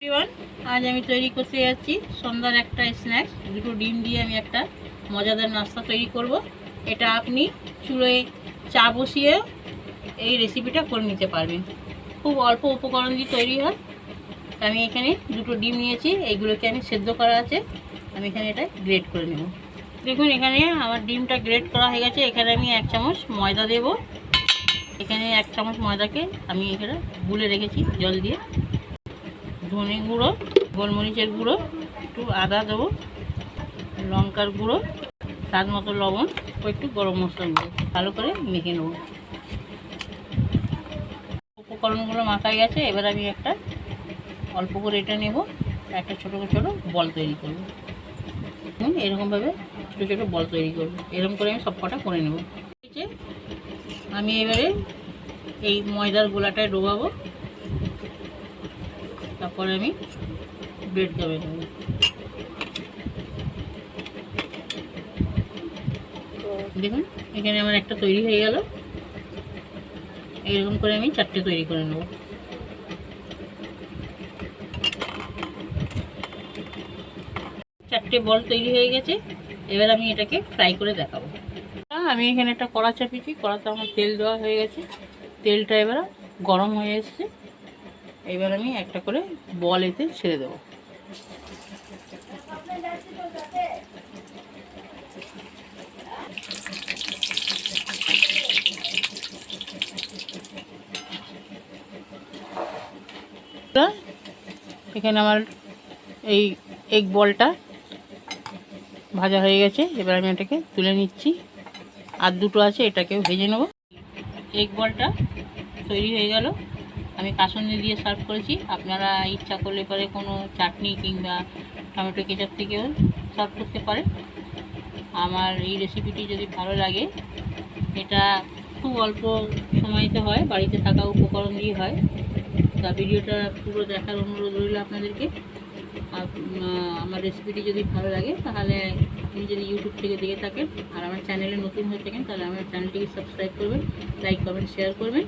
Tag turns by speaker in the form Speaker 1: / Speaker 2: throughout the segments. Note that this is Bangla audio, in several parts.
Speaker 1: এভরিওয়ান, আজ আমি তৈরি করতে যাচ্ছি সন্ধ্যার একটা স্ন্যাক্স। দুটো ডিম দিয়ে আমি একটা মজাদার নাস্তা তৈরি করব। এটা আপনি চুলোয় চা বসিয়ে এই রেসিপিটা করে নিতে পারবেন। খুব অল্প উপকরণ দিয়ে তৈরি হয়। আমি এখানে দুটো ডিম নিয়েছি, এইগুলোকে আমি সেদ্ধ করা আছে। আমি এখানে এটা গ্রেট করে নেব। দেখুন, এখানে আমার ডিমটা গ্রেট করা হয়ে গেছে। এখানে আমি 1 চামচ ময়দা দেব। এখানে 1 চামচ ময়দাকে আমি এখানে গুলে রেখেছি জল দিয়ে। ধনে গুঁড়ো, গোলমরিচের গুঁড়ো, একটু আদা দেবো, লঙ্কার গুঁড়ো, স্বাদ মতো লবণ ও একটু গরম মশলা গুঁড়ো ভালো করে মেখে নেব। উপকরণগুলো মাখাই গেছে। এবার আমি একটা অল্প করে এটা নেব, একটা ছোটো ছোটো বল তৈরি করব। এরকমভাবে ছোটো ছোটো বল তৈরি করব। এরকম করে আমি সব কটা করে নেব। আমি এবারে এই ময়দার গোলাটায় ডোবাবো। তারপরে আমি ব্রেড জমে নেব। দেখুন, এখানে আমার একটা তৈরি হয়ে গেল। এইরকম করে আমি 4টে তৈরি করে নেব। চারটে বল তৈরি হয়ে গেছে। এবার আমি এটাকে ফ্রাই করে দেখাবো। আমি এখানে একটা কড়া চাপিয়েছি। কড়াতে আমার তেল দেওয়া হয়ে গেছে। তেলটা এবার গরম হয়ে এসছে। এবার আমি একটা করে বল এতে ছেড়ে দেবো। এখানে আমার এই এগ বলটা ভাজা হয়ে গেছে। এবার আমি এটাকে তুলে নিচ্ছি। আর দুটো আছে, এটাকেও ভেজে নেব। এগ বলটা তৈরি হয়ে গেল। আমি কাসুন্দি দিয়ে সার্ভ করেছি। আপনারা ইচ্ছা করলে পরে কোনো চাটনি কিংবা টমেটো কেচাপ থেকেও সার্ভ করতে পারেন। আমার এই রেসিপিটি যদি ভালো লাগে, এটা খুব অল্প সময়তে হয়, বাড়িতে থাকা উপকরণ দিয়ে হয়। তা ভিডিওটা পুরো দেখার অনুরোধ রইল আপনাদেরকে। আমার রেসিপিটি যদি ভালো লাগে, তাহলে আপনি যদি ইউটিউব থেকে দেখে থাকেন আর আমার চ্যানেলে নতুন হয়ে থাকেন, তাহলে আমার চ্যানেলটিকে সাবস্ক্রাইব করবেন, লাইক কমেন্ট শেয়ার করবেন।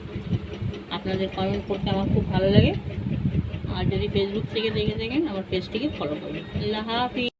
Speaker 1: আপনাদের কমেন্ট করতে আমার খুব ভালো লাগে। আর যদি ফেসবুক থেকে দেখে থাকেন, আমার পেজটিকে ফলো করবেন। আল্লাহ হাফিজ।